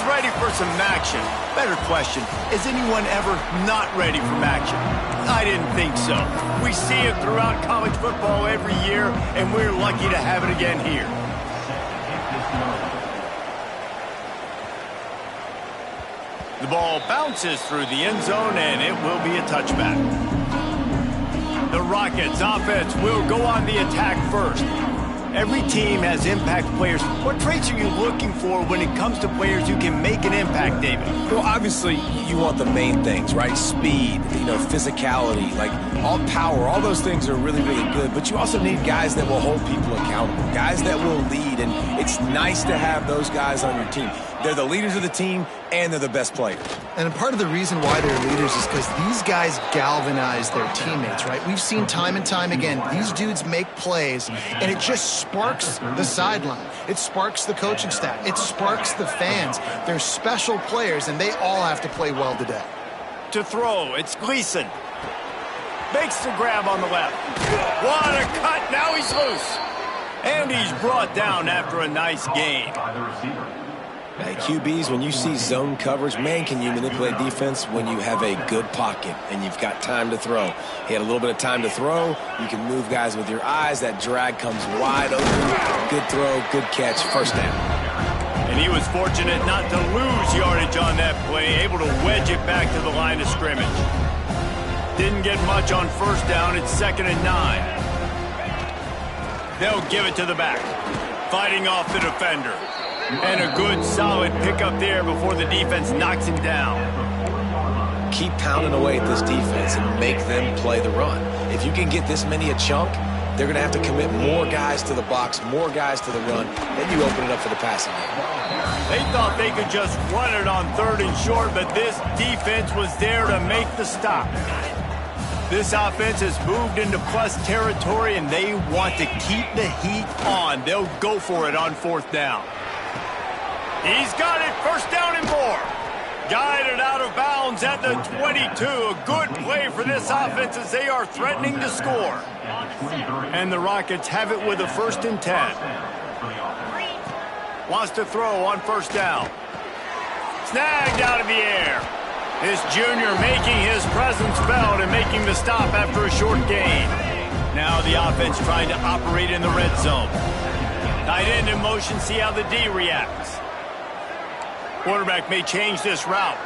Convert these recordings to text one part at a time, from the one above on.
He's ready for some action. Better question, is anyone ever not ready for action? I didn't think so. We see it throughout college football every year, and we're lucky to have it again here. The ball bounces through the end zone, and it will be a touchback. The Rockets offense will go on the attack first. Every team has impact players. What traits are you looking for when it comes to players who can make an impact, David? Well, obviously, you want the main things, right? Speed, physicality, like all power, all those things are really, really good. But you also need guys that will hold people accountable, guys that will lead. And it's nice to have those guys on your team. They're the leaders of the team, and they're the best players. And part of the reason why they're leaders is because these guys galvanize their teammates, right? We've seen time and time again, these dudes make plays, and it just sparks the sideline. It sparks the coaching staff. It sparks the fans. They're special players, and they all have to play well today. To throw, it's Gleason. Makes the grab on the left. What a cut, now he's loose. And he's brought down after a nice gain. Hey, QBs, when you see zone coverage, man, can you manipulate defense when you have a good pocket and you've got time to throw. He had a little bit of time to throw. You can move guys with your eyes. That drag comes wide open. Good throw, good catch, first down. And he was fortunate not to lose yardage on that play, able to wedge it back to the line of scrimmage. Didn't get much on first down. It's 2nd and 9. They'll give it to the back. Fighting off the defender. And a good, solid pickup there before the defense knocks him down. Keep pounding away at this defense and make them play the run. If you can get this many a chunk, they're going to have to commit more guys to the box, more guys to the run. Then you open it up for the passing game. They thought they could just run it on 3rd and short, but this defense was there to make the stop. This offense has moved into plus territory, and they want to keep the heat on. They'll go for it on 4th down. He's got it, 1st down and more. Guided out of bounds at the 22. A good play for this offense as they are threatening to score. And the Rockets have it with a 1st and 10. Wants to throw on 1st down. Snagged out of the air. This junior making his presence felt and making the stop after a short gain. Now the offense trying to operate in the red zone. Tight end in motion, see how the D reacts. Quarterback may change this route.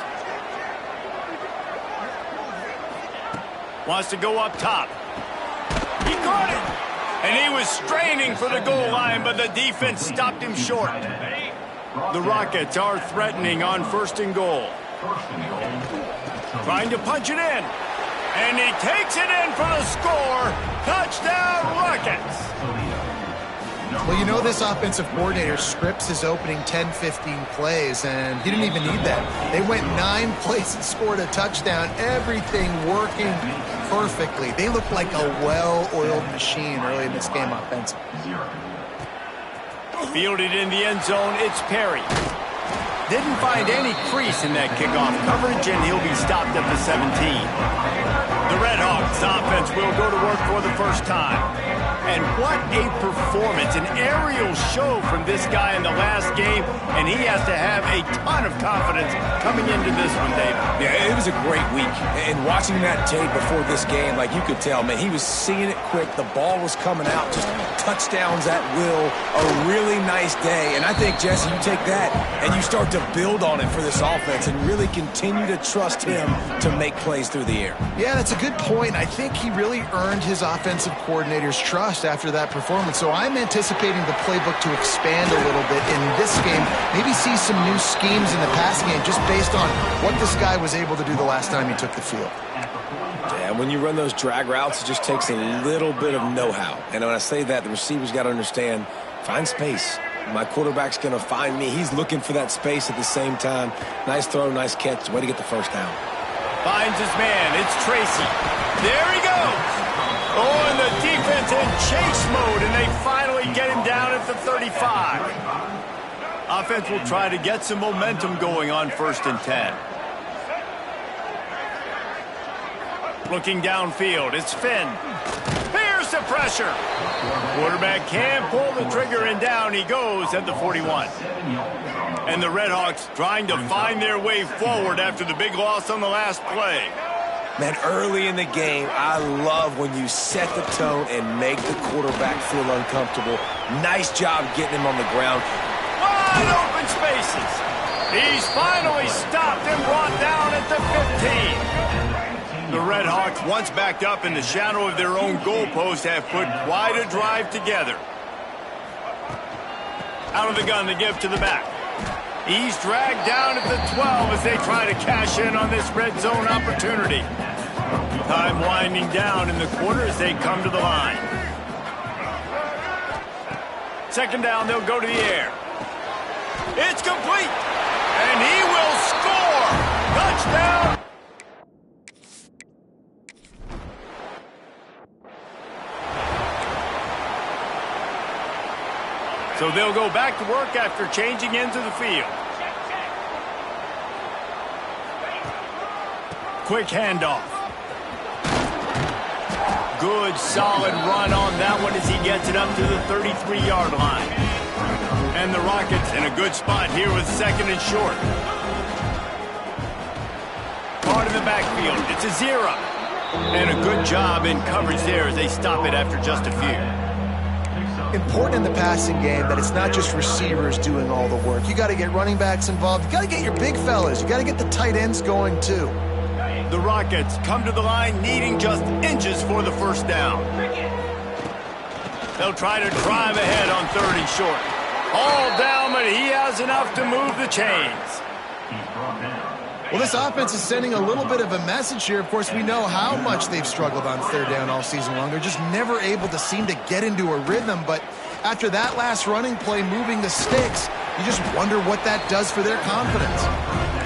Wants to go up top. He caught it. And he was straining for the goal line, but the defense stopped him short. The Rockets are threatening on 1st and goal. Trying to punch it in. And he takes it in for the score. Touchdown, Rockets. Well, this offensive coordinator scripts his opening 10-15 plays, and he didn't even need that. They went 9 plays and scored a touchdown, everything working perfectly. They looked like a well-oiled machine early in this game offensively. Fielded in the end zone, it's Perry. Didn't find any crease in that kickoff coverage, and he'll be stopped at the 17. The Redhawks offense will go to work for the first time. And what a performance, an aerial show from this guy in the last game, and he has to have a ton of confidence coming into this one, David. Yeah, it was a great week. And watching that tape before this game, like you could tell, man, he was seeing it quick. The ball was coming out, just touchdowns at will. A really nice day. And I think, Jesse, you take that and you start to build on it for this offense and really continue to trust him to make plays through the air. Yeah, that's a good point. I think he really earned his offensive coordinator's trust after that performance. So I'm anticipating the playbook to expand a little bit in this game. Maybe see some new schemes in the passing game just based on what this guy was able to do the last time he took the field. Yeah, when you run those drag routes, it just takes a little bit of know-how. And when I say that, the receiver's got to understand, find space. My quarterback's going to find me. He's looking for that space at the same time. Nice throw, nice catch. Way to get the 1st down. Finds his man. It's Tracy. There he goes. Oh, and the defense in chase mode, and they finally get him down at the 35. Offense will try to get some momentum going on 1st and 10. Looking downfield, it's Finn. Here's the pressure. Quarterback can't pull the trigger, and down he goes at the 41. And the Redhawks trying to find their way forward after the big loss on the last play. Man, early in the game, I love when you set the tone and make the quarterback feel uncomfortable. Nice job getting him on the ground. Wide open spaces. He's finally stopped and brought down at the 15. The Redhawks, once backed up in the shadow of their own goalpost, have put quite a drive together. Out of the gun, they give to the back. He's dragged down at the 12 as they try to cash in on this red zone opportunity. Time winding down in the quarter as they come to the line. Second down, they'll go to the air. It's complete, and he will score. Touchdown. So they'll go back to work after changing into the field. Quick handoff. Good, solid run on that one as he gets it up to the 33-yard line. And the Rockets in a good spot here with second and short. Caught in the backfield. It's a 0. And a good job in coverage there as they stop it after just a few. Important in the passing game that it's not just receivers doing all the work. You got to get running backs involved. You got to get your big fellas. You got to get the tight ends going too. The Rockets come to the line needing just inches for the first down. They'll try to drive ahead on third and short. All down, but he has enough to move the chains. Well, this offense is sending a little bit of a message here. Of course, we know how much they've struggled on third down all season long. They're just never able to seem to get into a rhythm. But after that last running play, moving the sticks, you just wonder what that does for their confidence.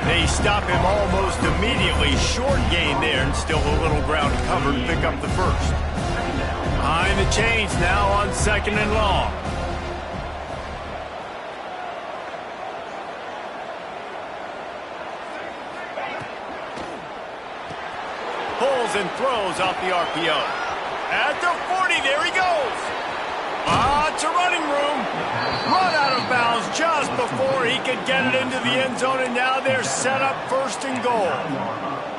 They stop him almost immediately. Short gain there, and still a little ground covered to pick up the first. Behind the chains now on second and long. Pulls and throws off the RPO. At the 40, there he goes. It's a running room. Run out of bounds just before he could get it into the end zone, and now they're set up first and goal.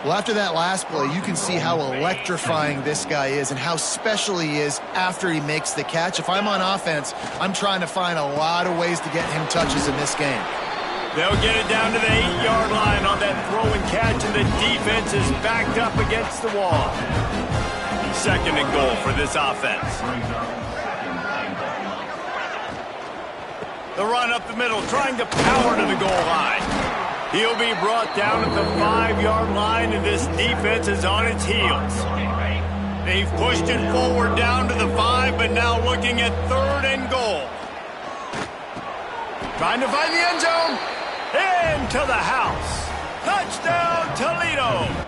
Well, after that last play, you can see how electrifying this guy is and how special he is after he makes the catch. If I'm on offense, I'm trying to find a lot of ways to get him touches in this game. They'll get it down to the 8-yard line on that throw and catch, and the defense is backed up against the wall. Second and goal for this offense. The run up the middle, trying to power to the goal line. He'll be brought down at the 5-yard line, and this defense is on its heels. They've pushed it forward down to the 5, but now looking at third and goal. Trying to find the end zone. Into the house. Touchdown, Toledo.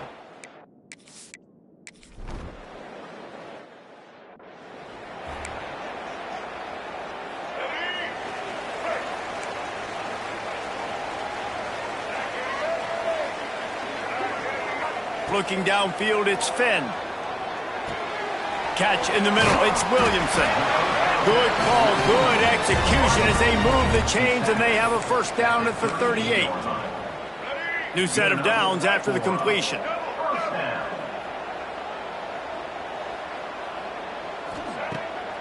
Looking downfield, it's Finn. Catch in the middle, it's Williamson. Good call, good execution as they move the chains, and they have a first down at the 38. New set of downs after the completion.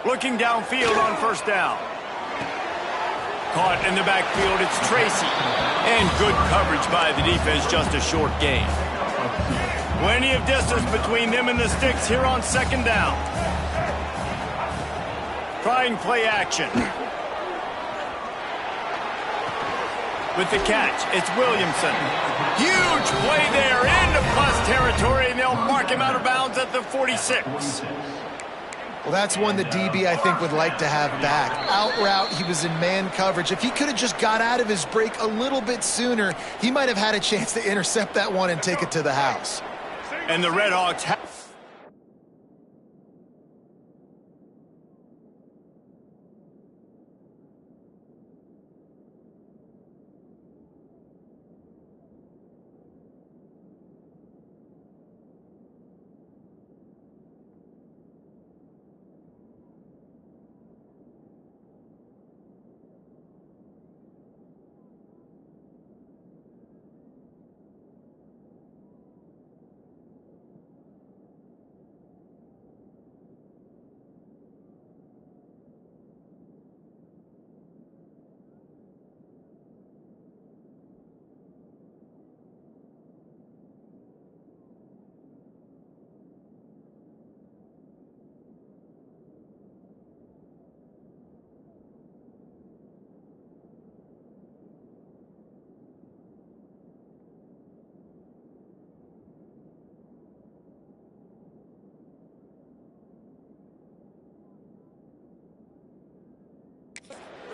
Looking downfield on first down. Caught in the backfield, it's Tracy. And good coverage by the defense, just a short gain. Plenty of distance between them and the sticks here on second down. Trying play action. With the catch, it's Williamson. Huge play there into plus territory, and they'll mark him out of bounds at the 46. Well, that's one the DB, I think, would like to have back. Out route, he was in man coverage. If he could have just got out of his break a little bit sooner, he might have had a chance to intercept that one and take it to the house. And the Redhawks have...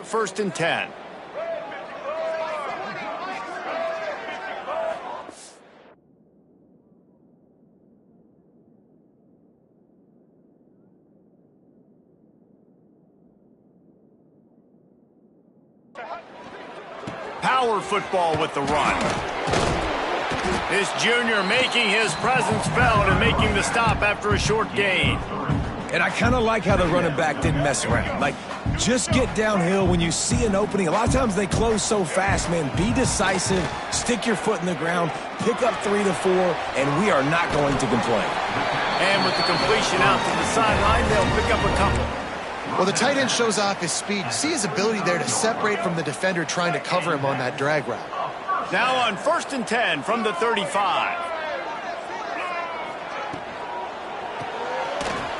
First and 10. Power football with the run. This junior making his presence felt and making the stop after a short gain. And I kind of like how the running back didn't mess around. Like, just get downhill when you see an opening. A lot of times they close so fast, man. Be decisive, stick your foot in the ground, pick up 3 to 4, and we are not going to complain. And with the completion out to the sideline, they'll pick up a couple. Well, the tight end shows off his speed. See his ability there to separate from the defender trying to cover him on that drag route. Now on first and 10 from the 35.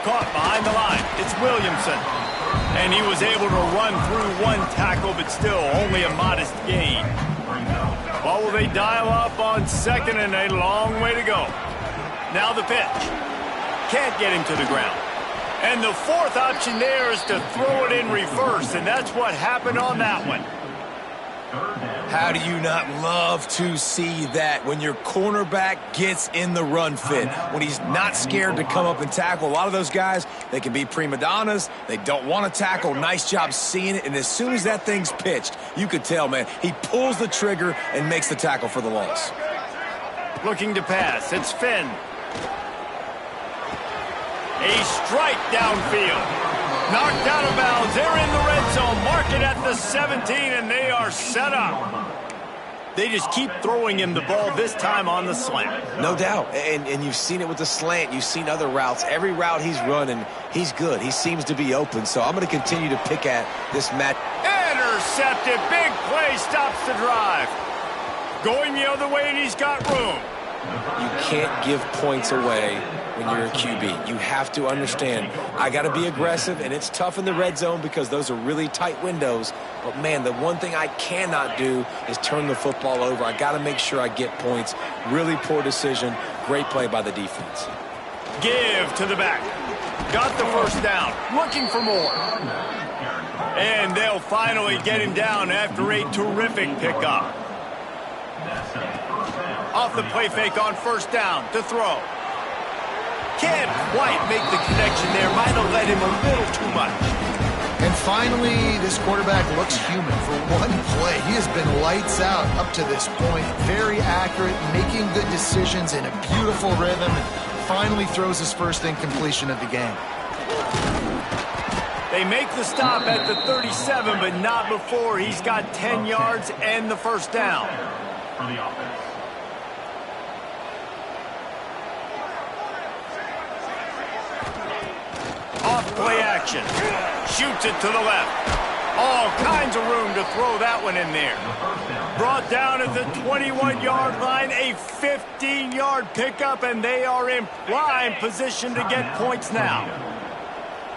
Caught behind the line. It's Williamson. And he was able to run through one tackle, but still only a modest gain. Well, will they dial up on second and a long way to go. Now the pitch. Can't get him to the ground. And the fourth option there is to throw it in reverse, and that's what happened on that one. How do you not love to see that when your cornerback gets in the run fit, when he's not scared to come up and tackle? A lot of those guys, they can be prima donnas. They don't want to tackle. Nice job seeing it. And as soon as that thing's pitched, you could tell, man, he pulls the trigger and makes the tackle for the loss. Looking to pass. It's Finn. A strike downfield. Knocked out of bounds. They're in the red zone. Mark it at the 17, and they are set up. They just keep throwing him the ball, this time on the slant. No doubt. And you've seen it with the slant. You've seen other routes. Every route he's running, he's good. He seems to be open. So I'm going to continue to pick at this match. Intercepted. Big play. Stops the drive. Going the other way, and he's got room. You can't give points away when you're a QB. You have to understand, I got to be aggressive, and it's tough in the red zone because those are really tight windows. But, man, the one thing I cannot do is turn the football over. I got to make sure I get points. Really poor decision. Great play by the defense. Give to the back. Got the first down. Looking for more. And they'll finally get him down after a terrific pickup. Off the play fake on first down to throw. Can't quite make the connection there. Might have let him a little too much. And finally, this quarterback looks human. For one play, he has been lights out up to this point. Very accurate, making good decisions in a beautiful rhythm, and finally throws his first incompletion of the game. They make the stop at the 37, but not before he's got 10 yards and the first down. For the offense. Off play action. Shoots it to the left. All kinds of room to throw that one in there. Brought down at the 21-yard line. A 15-yard pickup, and they are in prime position to get points now.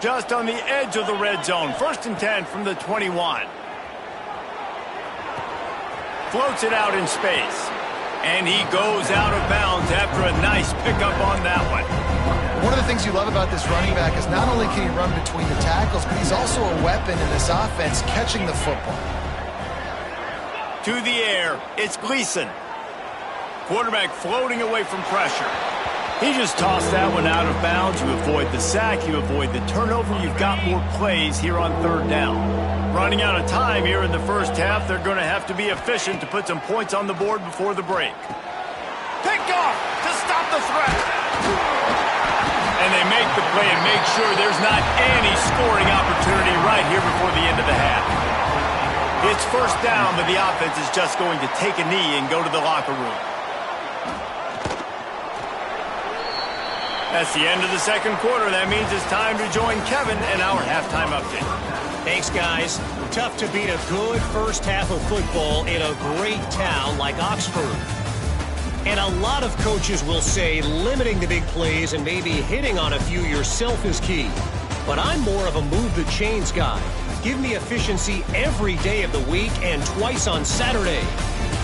Just on the edge of the red zone. First and 10 from the 21. Floats it out in space. And he goes out of bounds after a nice pickup on that one. One of the things you love about this running back is not only can he run between the tackles, but he's also a weapon in this offense catching the football. To the air, it's Gleason. Quarterback floating away from pressure. He just tossed that one out of bounds. You avoid the sack, you avoid the turnover. You've got more plays here on third down. Running out of time here in the first half. They're going to have to be efficient to put some points on the board before the break. Picked off to stop the threat. And they make the play and make sure there's not any scoring opportunity right here before the end of the half. It's first down, but the offense is just going to take a knee and go to the locker room. That's the end of the second quarter. That means it's time to join Kevin in our halftime update. Thanks, guys. Tough to beat a good first half of football in a great town like Oxford. And a lot of coaches will say limiting the big plays and maybe hitting on a few yourself is key. But I'm more of a move the chains guy. Give me efficiency every day of the week and twice on Saturday.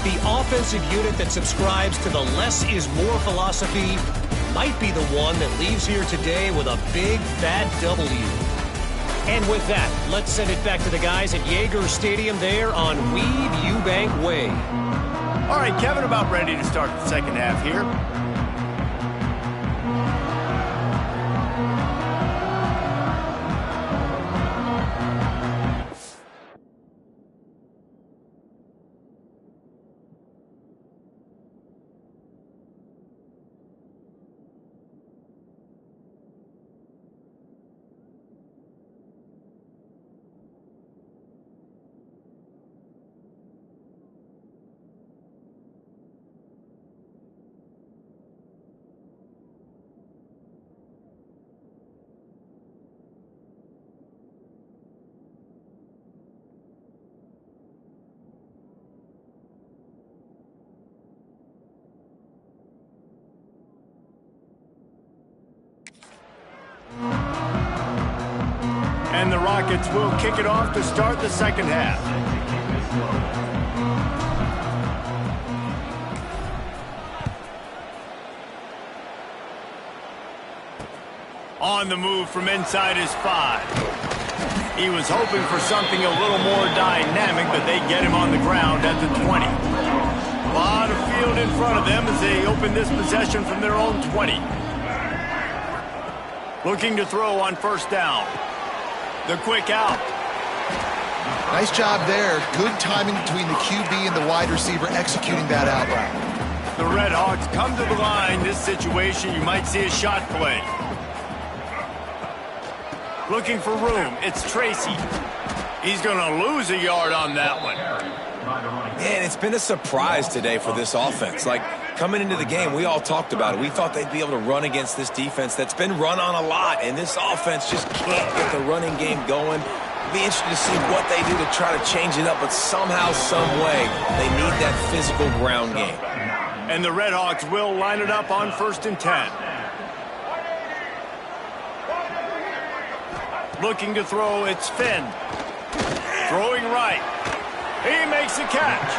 The offensive unit that subscribes to the less is more philosophy might be the one that leaves here today with a big fat W. And with that, let's send it back to the guys at Yager Stadium there on Weed Eubank Way. All right, Kevin, about ready to start the second half here. And the Rockets will kick it off to start the second half. On the move from inside his 5. He was hoping for something a little more dynamic, but they get him on the ground at the 20. A lot of field in front of them as they open this possession from their own 20. Looking to throw on first down. The quick out. Nice job there. Good timing between the QB and the wide receiver executing that out route. The Red Hawks come to the line. This situation, you might see a shot play. Looking for room. It's Tracy. He's going to lose a yard on that one. Man, it's been a surprise today for this offense. Like, coming into the game, we all talked about it. We thought they'd be able to run against this defense that's been run on a lot, and this offense just can't get the running game going. It'll be interesting to see what they do to try to change it up, but somehow, some way, they need that physical ground game. And the Red Hawks will line it up on 1st and 10. Looking to throw, it's Finn. Throwing right. He makes a catch.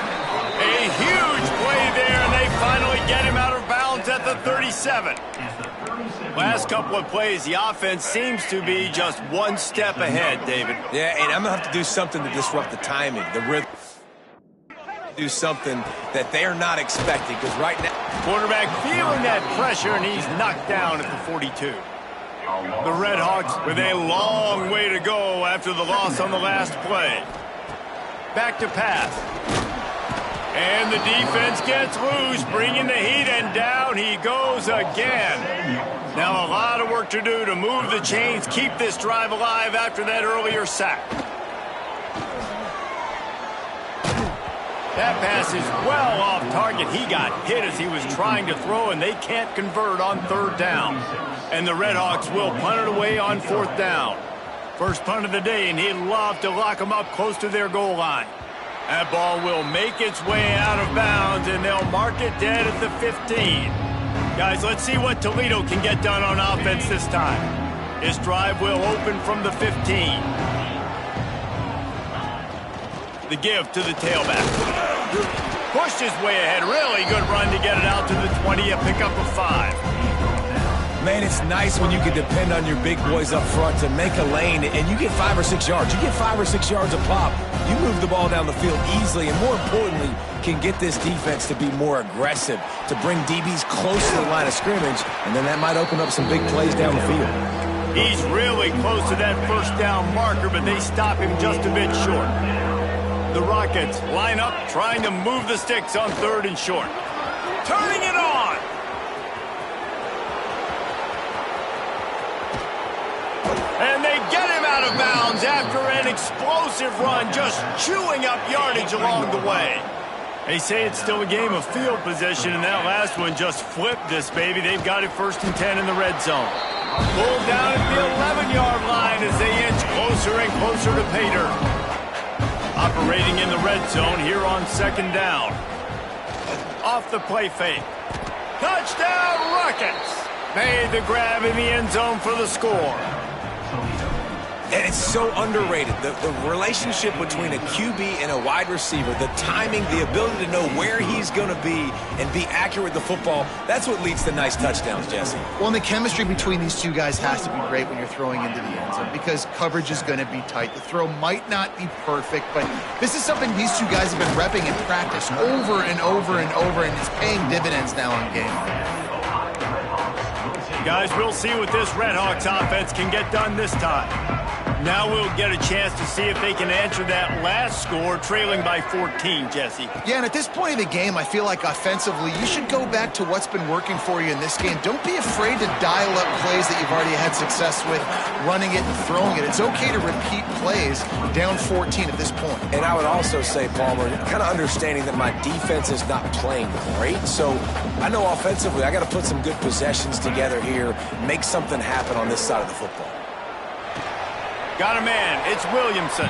A huge play there, and they finally get him out of bounds at the 37. Last couple of plays, the offense seems to be just one step ahead, David. Yeah, and I'm going to have to do something to disrupt the timing, the rhythm. Do something that they're not expecting, because right now... Quarterback feeling that pressure, and he's knocked down at the 42. The Red Hawks with a long way to go after the loss on the last play. Back to pass. And the defense gets loose, bringing the heat, and down he goes again. Now a lot of work to do to move the chains, keep this drive alive after that earlier sack. That pass is well off target. He got hit as he was trying to throw, and they can't convert on 3rd down. And the Red Hawks will punt it away on 4th down. First punt of the day, and he'd love to lock them up close to their goal line. That ball will make its way out of bounds, and they'll mark it dead at the 15. Guys, let's see what Toledo can get done on offense this time. His drive will open from the 15. The give to the tailback. Pushed his way ahead. Really good run to get it out to the 20, a pickup of 5. Man, it's nice when you can depend on your big boys up front to make a lane, and you get 5 or 6 yards. You get 5 or 6 yards a pop. You move the ball down the field easily, and more importantly, can get this defense to be more aggressive, to bring DBs close to the line of scrimmage, and then that might open up some big plays down the field. He's really close to that first down marker, but they stop him just a bit short. The Rockets line up, trying to move the sticks on 3rd and short. Turning it on! And they get him out of bounds after an explosive run, just chewing up yardage along the way. They say it's still a game of field position, and that last one just flipped this baby. They've got it 1st and 10 in the red zone. Pulled down at the 11-yard line as they inch closer and closer to pay dirt. Operating in the red zone here on 2nd down. Off the play fake. Touchdown, Rockets! Made the grab in the end zone for the score. And it's so underrated. The relationship between a QB and a wide receiver, the timing, the ability to know where he's going to be and be accurate with the football, that's what leads to nice touchdowns, Jesse. Well, and the chemistry between these two guys has to be great when you're throwing into the end zone because coverage is going to be tight. The throw might not be perfect, but this is something these two guys have been repping in practice over and over and over, and it's paying dividends now on game. Guys, we'll see what this Red Hawks offense can get done this time. Now we'll get a chance to see if they can answer that last score, trailing by 14, Jesse. Yeah, and at this point of the game, I feel like offensively, you should go back to what's been working for you in this game. Don't be afraid to dial up plays that you've already had success with, running it and throwing it. It's okay to repeat plays down 14 at this point. And I would also say, Palmer, kind of understanding that my defense is not playing great, so I know offensively I got to put some good possessions together here, make something happen on this side of the football. Got a man. It's Williamson.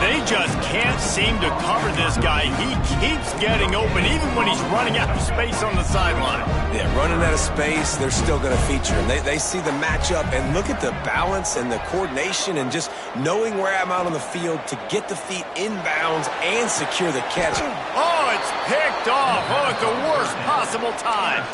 They just can't seem to cover this guy. He keeps getting open, even when he's running out of space on the sideline. Yeah, running out of space, they're still going to feature him. They see the matchup, and look at the balance and the coordination and just knowing where I'm out on the field to get the feet inbounds and secure the catch. Oh, it's picked off. Oh, at the worst possible time.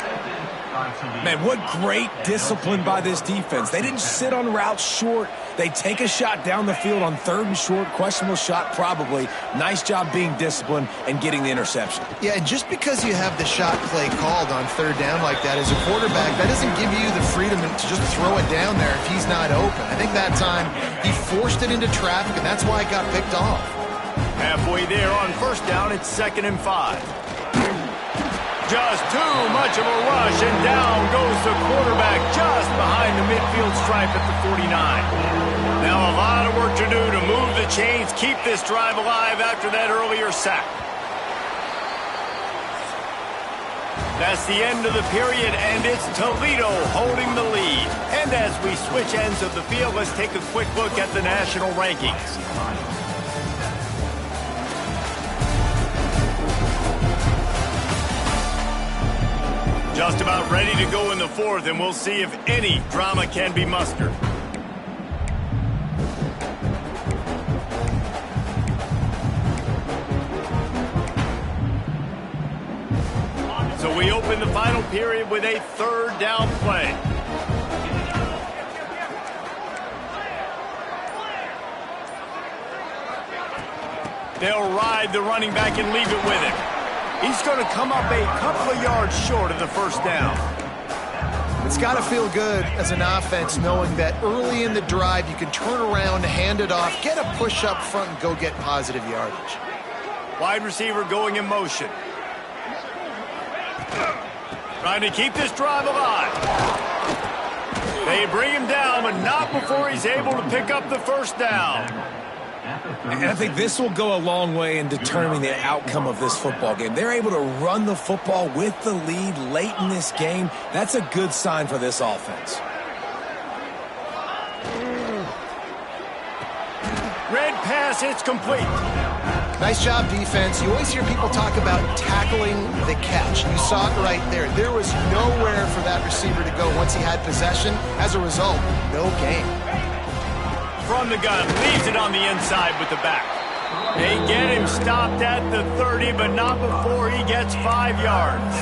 Man, what great discipline by this defense. They didn't sit on routes short. They take a shot down the field on 3rd and short, questionable shot probably. Nice job being disciplined and getting the interception. Yeah, and just because you have the shot play called on 3rd down like that as a quarterback, that doesn't give you the freedom to just throw it down there if he's not open. I think that time he forced it into traffic, and that's why it got picked off. Halfway there on 1st down, it's 2nd and 5. Just too much of a rush, and down goes the quarterback just behind the midfield stripe at the 49. Now a lot of work to do to move the chains, keep this drive alive after that earlier sack. That's the end of the period, and it's Toledo holding the lead. And as we switch ends of the field, let's take a quick look at the national rankings. Just about ready to go in the 4th, and we'll see if any drama can be mustered. So we open the final period with a 3rd down play. They'll ride the running back and leave it with him. He's going to come up a couple of yards short of the 1st down. It's got to feel good as an offense knowing that early in the drive you can turn around, hand it off, get a push up front, and go get positive yardage. Wide receiver going in motion. Trying to keep this drive alive. They bring him down, but not before he's able to pick up the 1st down. And I think this will go a long way in determining the outcome of this football game. They're able to run the football with the lead late in this game. That's a good sign for this offense. Red pass, it's complete. Nice job, defense. You always hear people talk about tackling the catch. You saw it right there. There was nowhere for that receiver to go once he had possession. As a result, no gain. From the gun, leaves it on the inside with the back. They get him stopped at the 30, but not before he gets 5 yards.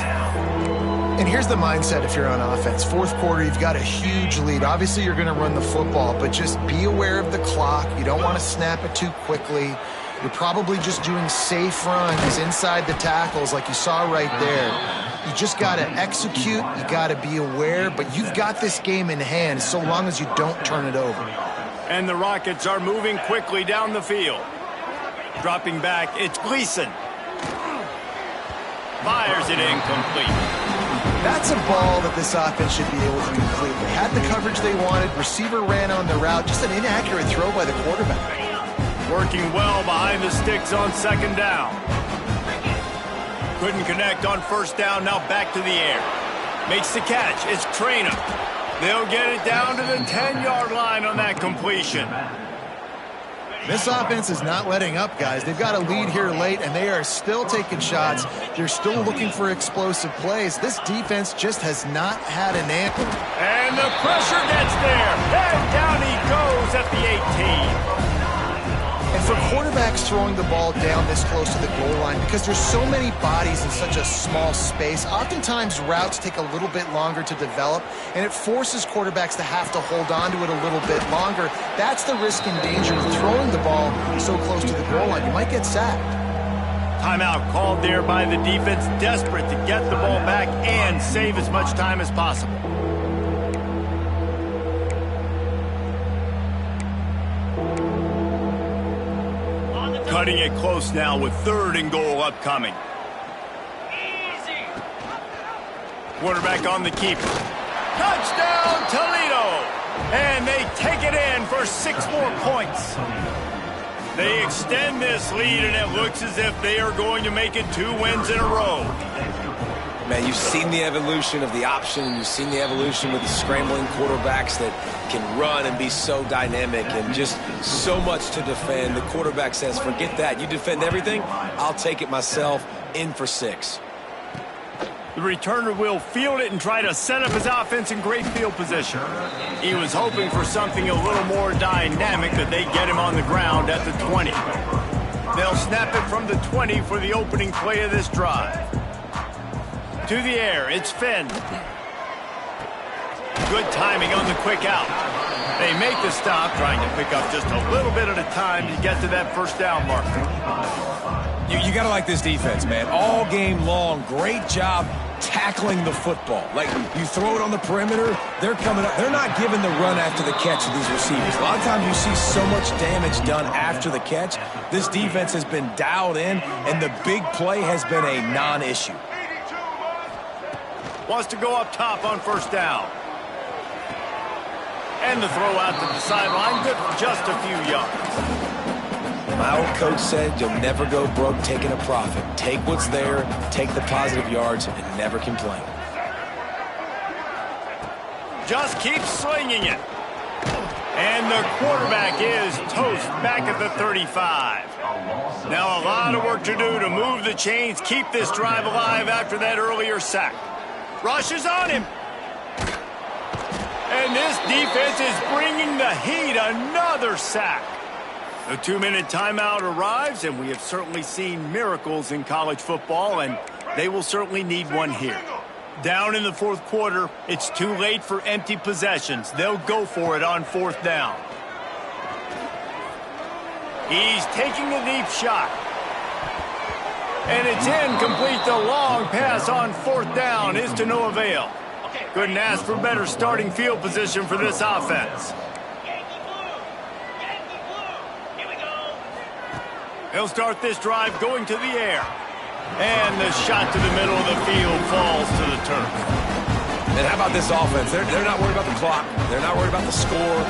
And here's the mindset if you're on offense. 4th quarter, you've got a huge lead. Obviously, you're going to run the football, but just be aware of the clock. You don't want to snap it too quickly. You're probably just doing safe runs inside the tackles like you saw right there. You just got to execute. You got to be aware, but you've got this game in hand so long as you don't turn it over. And the Rockets are moving quickly down the field. Dropping back, it's Gleason. Fires it incomplete. That's a ball that this offense should be able to complete. They had the coverage they wanted. Receiver ran on the route. Just an inaccurate throw by the quarterback. Working well behind the sticks on 2nd down. Couldn't connect on 1st down. Now back to the air. Makes the catch. It's Traynor. They'll get it down to the 10-yard line on that completion. This offense is not letting up, guys. They've got a lead here late, and they are still taking shots. They're still looking for explosive plays. This defense just has not had an answer. And the pressure gets there. And down he goes at the 18. And for quarterbacks throwing the ball down this close to the goal line, because there's so many bodies in such a small space, oftentimes routes take a little bit longer to develop, and it forces quarterbacks to have to hold on to it a little bit longer. That's the risk and danger of throwing the ball so close to the goal line. You might get sacked. Timeout called there by the defense, desperate to get the ball back and save as much time as possible. Cutting it close now with 3rd and goal upcoming. Quarterback on the keeper. Touchdown, Toledo! And they take it in for 6 more points. They extend this lead, and it looks as if they are going to make it 2 wins in a row. Man, you've seen the evolution of the option, and you've seen the evolution with the scrambling quarterbacks that can run and be so dynamic and just so much to defend. The quarterback says, forget that. You defend everything, I'll take it myself. In for 6. The returner will field it and try to set up his offense in great field position. He was hoping for something a little more dynamic, that they get him on the ground at the 20. They'll snap it from the 20 for the opening play of this drive. To the air, it's Finn. Good timing on the quick out. They make the stop, trying to pick up just a little bit at a time to get to that 1st down marker. You got to like this defense, man. All game long, great job tackling the football. Like, you throw it on the perimeter, they're coming up. They're not giving the run after the catch to these receivers. A lot of times you see so much damage done after the catch. This defense has been dialed in, and the big play has been a non-issue. Wants to go up top on 1st down. And the throw out to the sideline, good for just a few yards. My old coach said you'll never go broke taking a profit. Take what's there, take the positive yards, and never complain. Just keep slinging it. And the quarterback is toast back at the 35. Now a lot of work to do to move the chains, keep this drive alive after that earlier sack. Rushes on him. And this defense is bringing the heat. Another sack. The 2-minute timeout arrives, and we have certainly seen miracles in college football, and they will certainly need one here. Down in the 4th quarter, it's too late for empty possessions. They'll go for it on 4th down. He's taking a deep shot. And it's incomplete. The long pass on 4th down is to no avail. Couldn't ask for better starting field position for this offense. He'll start this drive going to the air. And the shot to the middle of the field falls to the turf. And how about this offense? They're not worried about the clock. They're not worried about the score.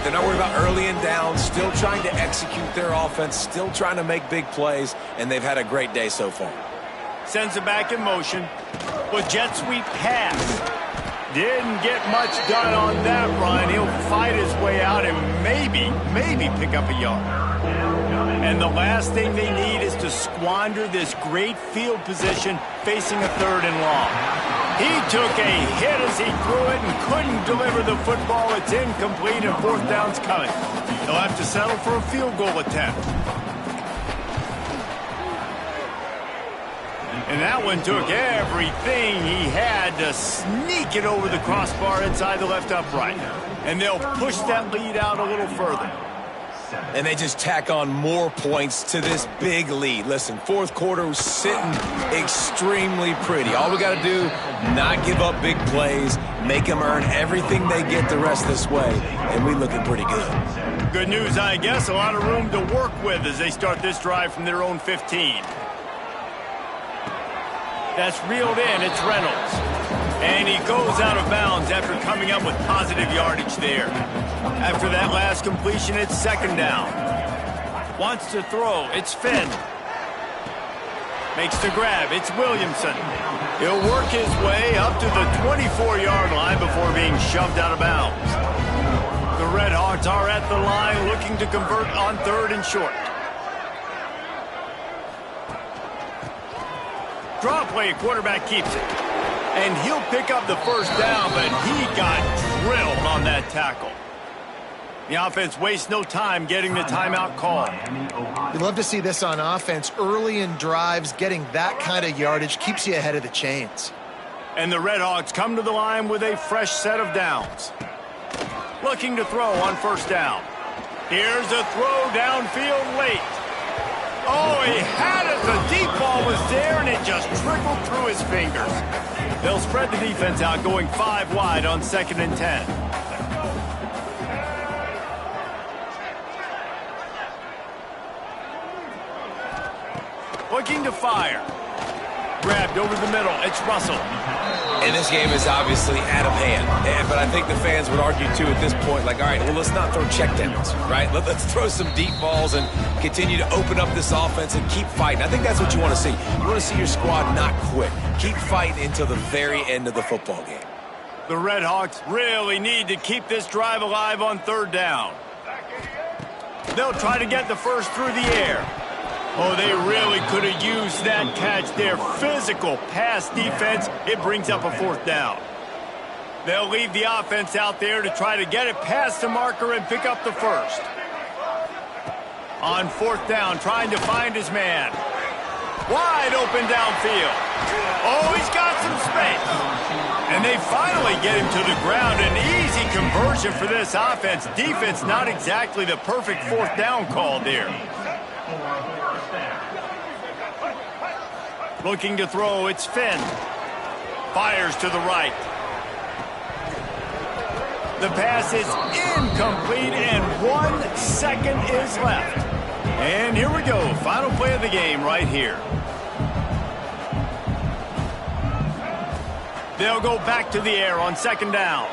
They're not worried about early and down. Still trying to execute their offense. Still trying to make big plays. And they've had a great day so far. Sends it back in motion. With jet sweep pass. Didn't get much done on that run. He'll fight his way out and maybe pick up a yard. And the last thing they need is to squander this great field position facing a 3rd and long. He took a hit as he threw it and couldn't deliver the football. It's incomplete and 4th down's coming. He'll have to settle for a field goal attempt. And that one took everything he had to sneak it over the crossbar inside the left upright. And they'll push that lead out a little further. And they just tack on more points to this big lead. Listen, 4th quarter was sitting extremely pretty. All we got to do, not give up big plays, make them earn everything they get the rest of this way, and we looking pretty good. Good news, I guess. A lot of room to work with as they start this drive from their own 15. That's reeled in. It's Reynolds. And he goes out of bounds after coming up with positive yardage there. After that last completion, it's 2nd down. Wants to throw. It's Finn. Makes the grab. It's Williamson. He'll work his way up to the 24-yard line before being shoved out of bounds. The Red Hawks are at the line looking to convert on 3rd and short. Draw play, quarterback keeps it. And he'll pick up the 1st down, but he got drilled on that tackle. The offense wastes no time getting the timeout call. You love to see this on offense. Early in drives, getting that kind of yardage keeps you ahead of the chains. And the Redhawks come to the line with a fresh set of downs. Looking to throw on first down. Here's a throw downfield late. Oh, he had it. The deep ball was there, and it just trickled through his fingers. They'll spread the defense out, going 5 wide on 2nd and 10. Looking to fire. Grabbed over the middle. It's Russell. And this game is obviously out of hand. But I think the fans would argue, too, at this point, like, all right, well, let's not throw checkdowns, right? Let's throw some deep balls and continue to open up this offense and keep fighting. I think that's what you want to see. You want to see your squad not quit. Keep fighting until the very end of the football game. The Redhawks really need to keep this drive alive on 3rd down. They'll try to get the first through the air. Oh, they really could have used that catch there. Physical pass defense. It brings up a 4th down. They'll leave the offense out there to try to get it past the marker and pick up the first. On 4th down, trying to find his man. Wide open downfield. Oh, he's got some space. And they finally get him to the ground. An easy conversion for this offense. Defense not exactly the perfect 4th down call there. Looking to throw, it's Finn. Fires to the right. The pass is incomplete, and 1 second is left. And here we go, final play of the game right here. They'll go back to the air on 2nd down.